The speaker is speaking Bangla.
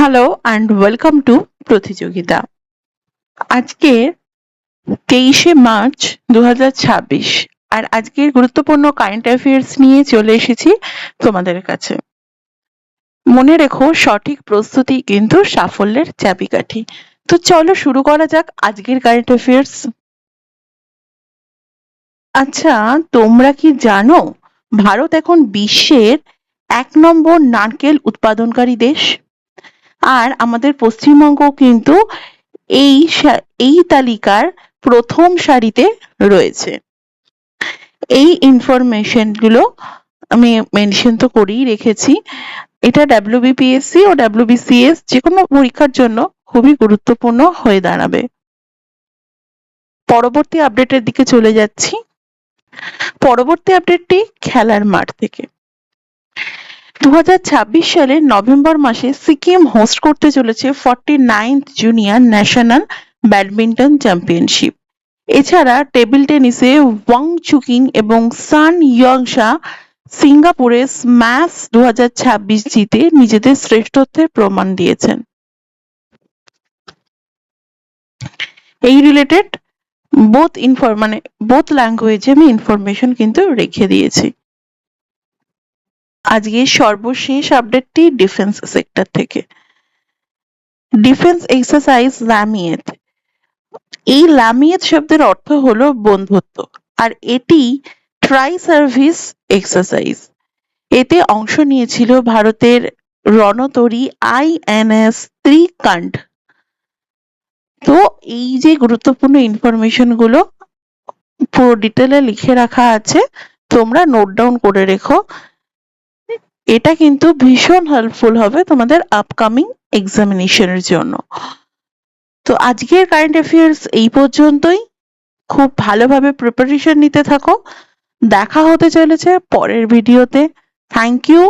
হ্যালো অ্যান্ড ওয়েলকাম টু প্রতিযোগিতা। আজকে 23শে মার্চ 2026 আর আজকের গুরুত্বপূর্ণ কারেন্ট অ্যাফেয়ার্স নিয়ে চলে এসেছি তোমাদের কাছে। মনে রেখো, সঠিক প্রস্তুতি কিন্তু সাফল্যের চাবিকাঠি। তো চলো শুরু করা যাক আজকের কারেন্ট অ্যাফেয়ার্স। আচ্ছা, তোমরা কি জানো ভারত এখন বিশ্বের 1 নম্বর নারকেল উৎপাদনকারী দেশ? আর আমাদের পশ্চিমবঙ্গ কিন্তু এই তালিকার প্রথম সারিতে রয়েছে। এই ইনফরমেশন গুলো আমি মেনশন তো করেই রেখেছি। এটা ডাব্লিউবিপিএসসি ও ডাব্লিউবিসিএস যে কোনো পরীক্ষার জন্য খুবই গুরুত্বপূর্ণ হয়ে দাঁড়াবে। পরবর্তী আপডেটের দিকে চলে যাচ্ছি। পরবর্তী আপডেটটি খেলার মাঠ থেকে। 2026 সালের নভেম্বর মাসে সিকিম হোস্ট করতে চলেছে 49th junior national badminton championship. এছাড়া টেবিল টেনিসে ওয়াং চুকিং এবং সান ইয়ংসা সিঙ্গাপুরে স্ম্যাশ 2026 জিতে নিজেদের শ্রেষ্ঠত্বের প্রমাণ দিয়েছেন। এই রিলেটেড বোথ ল্যাঙ্গুয়েজে আমি ইনফরমেশন কিন্তু রেখে দিয়েছি। আজকে সর্বশেষ আপডেটটি ডিফেন্স সেক্টর থেকে। Defence exercise Lamitiye. এই লামিয়েত শব্দের অর্থ হলো বন্ধুত্ব, আর এটি ট্রাই সার্ভিস এক্সারসাইজ। এতে অংশ নিয়েছিল ভারতের রণতরী আইএনএস ত্রিকান্ড। তো এই যে গুরুত্বপূর্ণ ইনফরমেশন গুলো পুরো ডিটেলে লিখে রাখা আছে, তোমরা নোট ডাউন করে রেখো। এটা কিন্তু ভীষণ হেল্পফুল হবে তোমাদের আপকামিং এক্সামিনেশনের জন্য। তো আজকের কারেন্ট অ্যাফেয়ার্স এই পর্যন্তই। খুব ভালোভাবে প্রিপারেশন নিতে থাকো। দেখা হতে চলেছে পরের ভিডিওতে। Thank you.